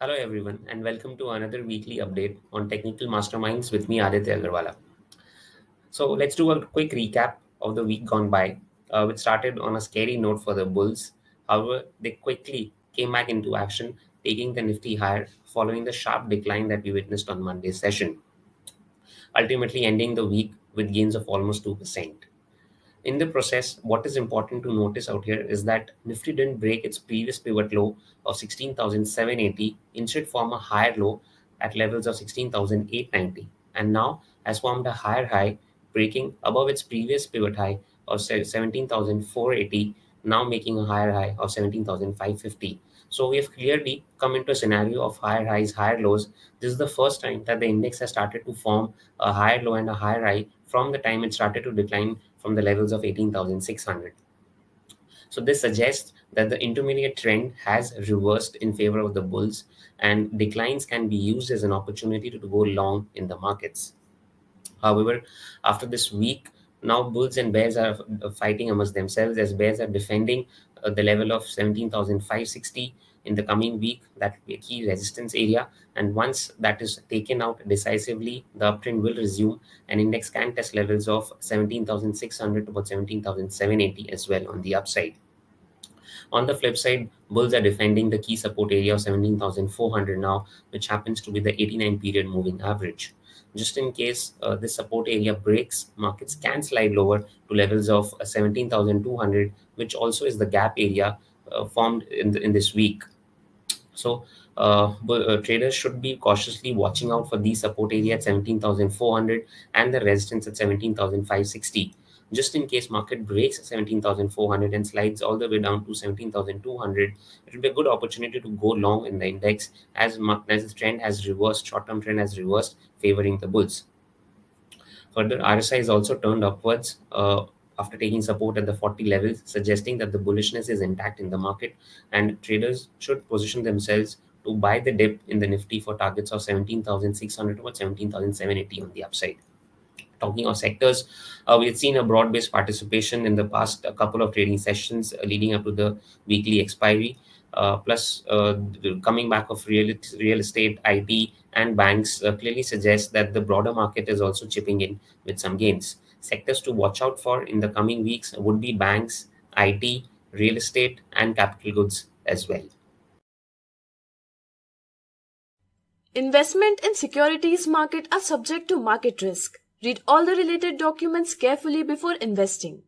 Hello, everyone, and welcome to another weekly update on Technical Masterminds with me, Aditya Agarwala. So, let's do a quick recap of the week gone by, which started on a scary note for the Bulls. However, they quickly came back into action, taking the Nifty higher following the sharp decline that we witnessed on Monday's session, ultimately ending the week with gains of almost 2%. In the process, what is important to notice out here is that Nifty didn't break its previous pivot low of 16,780, instead form a higher low at levels of 16,890, and now has formed a higher high, breaking above its previous pivot high of 17,480, now making a higher high of 17,550. So we have clearly come into a scenario of higher highs, higher lows. This is the first time that the index has started to form a higher low and a higher high from the time it started to decline from the levels of 18,600. So this suggests that the intermediate trend has reversed in favor of the bulls, and declines can be used as an opportunity to go long in the markets. However, after this week, now bulls and bears are fighting amongst themselves as bears are defending the level of 17,560 in the coming week. That will be a key resistance area. And once that is taken out decisively, the uptrend will resume and index can test levels of 17,600 to about 17,780 as well on the upside. On the flip side, bulls are defending the key support area of 17,400 now, which happens to be the 89 period moving average. Just in case this support area breaks, markets can slide lower to levels of 17,200, which also is the gap area formed in this week. So, traders should be cautiously watching out for the support area at 17,400 and the resistance at 17,560. Just in case market breaks 17,400 and slides all the way down to 17,200, it will be a good opportunity to go long in the index as the trend has reversed, short-term trend has reversed, favoring the bulls. Further, RSI is also turned upwards after taking support at the 40 levels, suggesting that the bullishness is intact in the market, and traders should position themselves to buy the dip in the Nifty for targets of 17,600 to 17,780 on the upside. Talking of sectors, we had seen a broad-based participation in the past couple of trading sessions leading up to the weekly expiry. Plus, the coming back of real estate, IT, and banks clearly suggests that the broader market is also chipping in with some gains. Sectors to watch out for in the coming weeks would be banks, IT, real estate, and capital goods as well. Investment in securities market are subject to market risk. Read all the related documents carefully before investing.